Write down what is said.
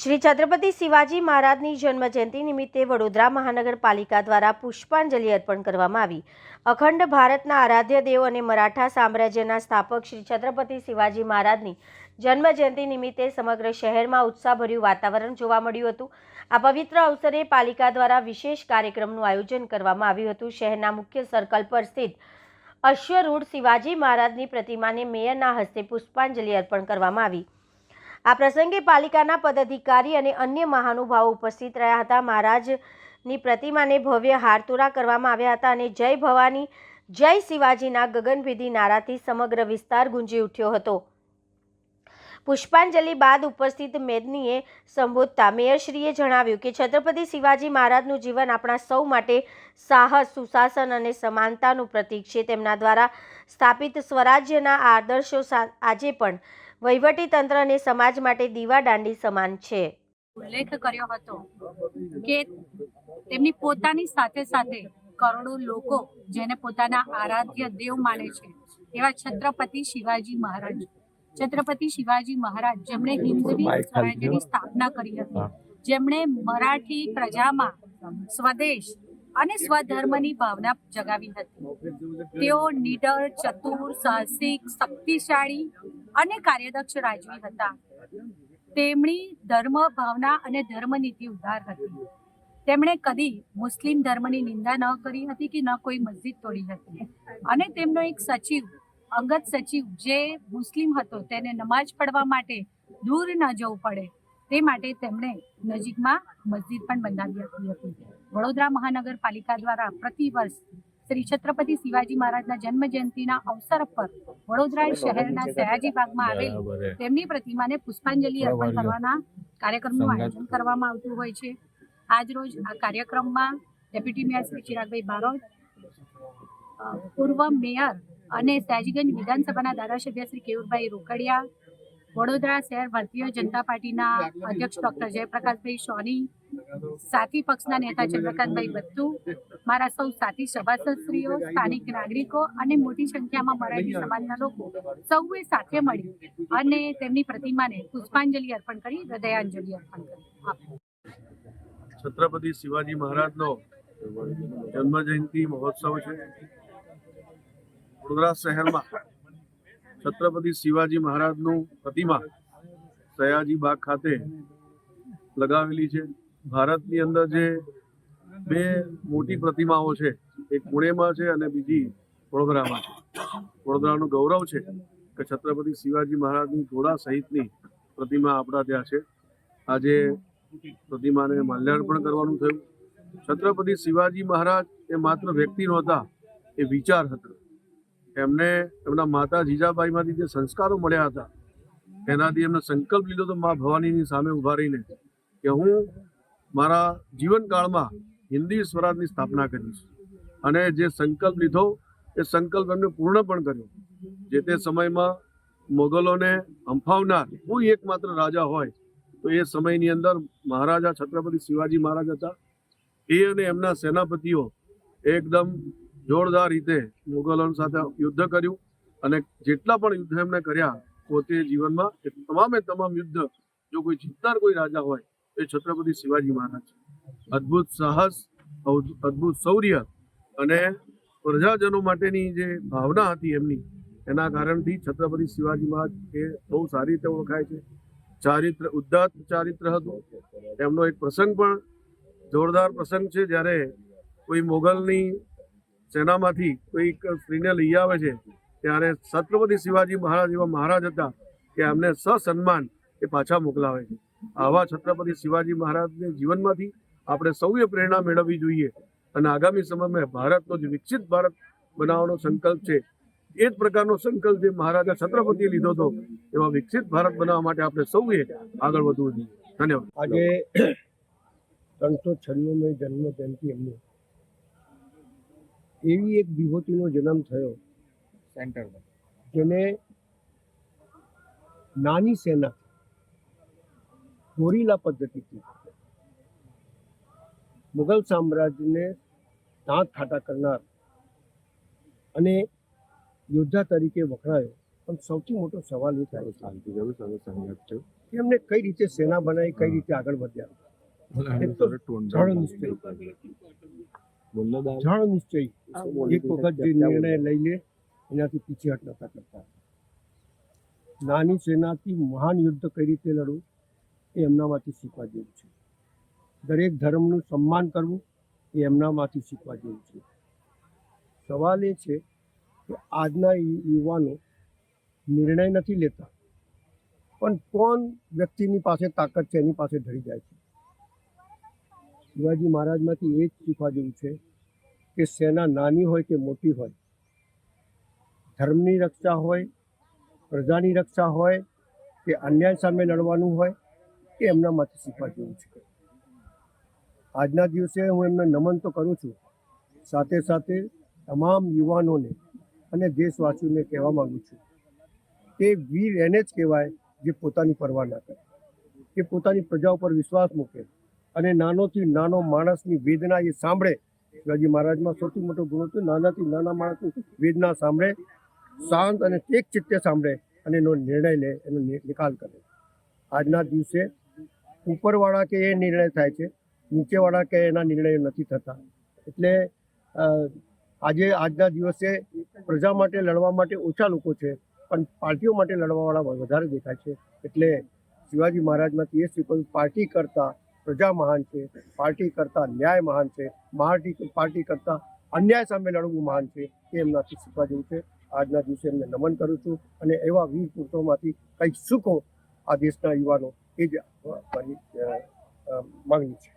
શ્રી છત્રપતિ શિવાજી મહારાજની જન્મજયંતિ નિમિત્તે વડોદરા મહાનગરપાલિકા દ્વારા પુષ્પાંજલિ અર્પણ કરવામાં આવી. અખંડ ભારતના આરાધ્ય દેવ અને મરાઠા સામ્રાજ્યના સ્થાપક શ્રી છત્રપતિ શિવાજી મહારાજની જન્મજયંતિ નિમિત્તે સમગ્ર શહેરમાં ઉત્સાહભર્યું વાતાવરણ જોવા મળ્યું હતું. આ પવિત્ર અવસરે પાલિકા દ્વારા વિશેષ કાર્યક્રમનું આયોજન કરવામાં આવ્યું હતું. શહેરના મુખ્ય સર્કલ પર સ્થિત અશ્વરૂઢ શિવાજી મહારાજની પ્રતિમાને મેયરના હસ્તે પુષ્પાંજલિ અર્પણ કરવામાં આવી. આ પ્રસંગે પાલિકાના પદાધિકારી અને અન્ય મહાનુભાવો ઉપસ્થિત રહ્યા હતા. મહારાજની પ્રતિમાને ભવ્ય હારતોરા કરવામાં આવ્યા હતા અને જય ભવાની જય શિવાજીના ગગનભેદી નારાથી સમગ્ર વિસ્તાર ગુંજી ઉઠ્યો હતો. પુષ્પાંજલિ બાદ ઉપસ્થિત મેદનીએ સંબોધતા મેયરશ્રીએ જણાવ્યું કે છત્રપતિ શિવાજી મહારાજનું જીવન આપણા સૌ માટે સાહસ, સુશાસન અને સમાનતાનું પ્રતીક છે. તેમના દ્વારા સ્થાપિત સ્વરાજ્યના આદર્શો આજે પણ વહીવટી તંત્ર અને સમાજ માટે દીવાદાંડી સમાન છે. ઉલ્લેખ કર્યો હતો કે તેમની પોતાની સાથે સાથે કરોડો લોકો જેને પોતાના આરાધ્ય દેવ માને છે એવા છત્રપતિ શિવાજી મહારાજ જેમણે હિન્દવી સ્વરાજ્યની સ્થાપના કરી હતી, જેમણે મરાઠી પ્રજામાં સ્વદેશ અને સ્વધર્મની ભાવના જગાવી હતી. તેઓ નીડર, ચતુર, સાહસિક, શક્તિશાળી અને કાર્યદક્ષ રાજવી હતા. તેમની ધર્મ ભાવના અને ધર્મનીતિ ઉદાર હતી. તેમણે કદી મુસ્લિમ ધર્મની નિંદા ન કરી હતી કે ન કોઈ મસ્જિદ તોડી હતી. અને તેમનો એક સચિવ, અંગત સચિવ જે મુસ્લિમ હતો, તેને નમાઝ પઢવા માટે દૂર ન જવું પડે તે માટે તેમણે નજીકમાં મસ્જિદ પણ બંધાવી હતી. વડોદરા મહાનગરપાલિકા દ્વારા પ્રતિવર્ષ શ્રી છત્રપતિ શિવાજી મહારાજના જન્મજયંતિના અવસર પર વડોદરા શહેરના સયાજી બાગમાં આવેલ તેમની પ્રતિમાને પુષ્પાંજલિ અર્પણ કરવાના કાર્યક્રમનું આયોજન કરવામાં આવતું હોય છે. આજરોજ આ કાર્યક્રમમાં ડેપ્યુટી મેયર શ્રી ચિરાગભાઈ બારોટ, પૂર્વ મેયર અને સયાજીગંજ વિધાનસભાના ધારાસભ્ય શ્રી કેયુરભાઈ રોકડિયા, વડોદરા શહેર ભારતીય જનતા પાર્ટીના અધ્યક્ષ ડોક્ટર જયપ્રકાશભાઈ સોની, સાથી પક્ષના નેતા ચંદ્રકાંતભાઈ બત્તુ, મારા સૌ સાથી સભાસદશ્રીઓ, સ્થાનિક નાગરિકો અને મોટી સંખ્યામાં મરાઠી સમાજના લોકો સૌએ સાથે મળી અને તેમની પ્રતિમાને પુષ્પાંજલિ અર્પણ કરી હૃદયાંજલિ અર્પણ કરી. છત્રપતિ શિવાજી મહારાજનો જન્મજયંતિ મહોત્સવ છે. વડોદરા શહેરમાં છત્રપતિ શિવાજી મહારાજનું પ્રતિમા સયાજી બાગ ખાતે લગાવેલી છે. ભારતની અંદર જે બે મોટી પ્રતિમાઓ છે, એક પુણેમાં છે અને બીજી વડોદરામાં છે. વડોદરાનું ગૌરવ છે કે છત્રપતિ શિવાજી મહારાજની ઘોડા સહિતની પ્રતિમા આપણા ત્યાં છે. આજે પ્રતિમાને માલ્યાર્પણ કરવાનું થયું. છત્રપતિ શિવાજી મહારાજ એ માત્ર વ્યક્તિ નહોતા, એ વિચાર હતા. એમને એમના માતા જીજાબાઈમાંથી જે સંસ્કારો મળ્યા હતા એનાથી એમને સંકલ્પ લીધો તો મા ભવાનીની સામે ઉભા રહીને કે હું મારા જીવનકાળમાં હિન્દી સ્વરાજની સ્થાપના કરીશ. અને જે સંકલ્પ લીધો એ સંકલ્પ એમને પૂર્ણ પણ કર્યો. જે તે સમયમાં મોગલોને હંફાવનાર કોઈ એકમાત્ર રાજા હોય તો એ સમયની અંદર મહારાજા છત્રપતિ શિવાજી મહારાજ હતા. એ અને એમના સેનાપતિઓ એકદમ જોરદાર રીતે મુગલો સાથે યુદ્ધ કર્યું અને જેટલા પણ યુદ્ધ એમણે કર્યા પોતે જીવનમાં તમામ યુદ્ધ જો કોઈ જીતનાર કોઈ રાજા હોય તો એ છત્રપતિ શિવાજી મહારાજ. અદ્ભુત સાહસ, અદ્ભુત શૌર્ય અને પ્રજાજનો માટેની જે ભાવના હતી એમની, એના કારણથી છત્રપતિ શિવાજી મહારાજ એ બહુ સારી રીતે ઓળખાય છે. ચારિત્ર, ઉદ્દાત ચારિત્ર હતું. એમનો એક પ્રસંગ પણ જોરદાર પ્રસંગ છે. જ્યારે કોઈ મોગલની સેનામાંથી કોઈક સ્ત્રીને લઈ આવે છે ત્યારે છત્રપતિ શિવાજી મહારાજ એવા મહારાજ હતા કે એમને સસન્માન એ પાછા મોકલાવે છે. આવા છત્રપતિ શિવાજી મહારાજને જીવનમાંથી આપણે સૌએ પ્રેરણા મેળવવી જોઈએ અને આગામી સમયમાં ભારતનો જે વિકસિત ભારત બનાવવાનો સંકલ્પ છે એ જ પ્રકારનો સંકલ્પ જે મહારાજા છત્રપતિએ લીધો હતો એવા વિકસિત ભારત બનાવવા માટે આપણે સૌએ આગળ વધવું જોઈએ. ધન્યવાદ. આજે 396મી જન્મ જયંતિ એમની એવી એક વિભૂતિનો જન્મ થયો સેન્ટરમાં, જેને નાની સેના ગોરીલા પદ્ધતિથી મુગલ સામ્રાજ્યને દાંત ખાટા કરનાર અને યોદ્ધા તરીકે વખણાયો. પણ સૌથી મોટો સવાલ એ થાય કે કે એમને કઈ રીતે સેના બનાવી, કઈ રીતે આગળ વધ્યા. એક તો દ્રઢ નિશ્ચય, દ્રઢ નિશ્ચય, એક વખત જે નિર્ણય લઈ લે એનાથી પીછેહટ નતા કરતા. નાની સેનાથી મહાન યુદ્ધ કઈ રીતે લડવું એ એમનામાંથી શીખવા જેવું છે. દરેક ધર્મનું સન્માન કરવું એ એમનામાંથી શીખવા જેવું છે. સવાલ એ છે કે આજના યુવાનો નિર્ણય નથી લેતા, પણ કોણ વ્યક્તિની પાસે તાકાત છે એની પાસે ઢળી જાય છે. શિવાજી મહારાજમાંથી એ જ શીખવા જેવું છે કે સેના નાની હોય કે મોટી હોય, ધર્મની રક્ષા હોય, પ્રજાની રક્ષા હોય કે અન્યાય સામે લડવાનું હોય, એ એમનામાંથી શીખવા જેવું છે. આજના દિવસે હું એમને નમન તો કરું છું, સાથે સાથે તમામ યુવાનોને અને દેશવાસીઓને કહેવા માગું છું કે વીર એને જ કહેવાય જે પોતાની પરવા ના કરે, કે પોતાની પ્રજા ઉપર વિશ્વાસ મૂકે અને નાનોથી નાનો માણસની વેદના એ સાંભળે. શિવાજી મહારાજમાં સૌથી મોટો ગુણ હતો નાનાથી નાના માણસની વેદના સાંભળે, શાંત અને એક ચિત્તે સાંભળે અને એનો નિર્ણય લે, એનો નિકાલ કરે. આજના દિવસે ઉપરવાળા કે એ નિર્ણય થાય છે, નીચેવાળા કે એના નિર્ણયો નથી થતા. એટલે આજના દિવસે પ્રજા માટે લડવા માટે ઓછા લોકો છે, પણ પાર્ટીઓ માટે લડવાવાળા વધારે દેખાય છે. એટલે શિવાજી મહારાજમાંથી એ શીખવું, પાર્ટી કરતાં પ્રજા મહાન છે, પાર્ટી કરતાં ન્યાય મહાન છે, પાર્ટી કરતાં અન્યાય સામે લડવું મહાન છે. એ એમનાથી શીખવા જેવું છે. આજના દિવસે એમને નમન કરું છું અને એવા વીર પુરુષોમાંથી કંઈક શીખો આ દેશના યુવાનો, એ જ મારી માગણી છે.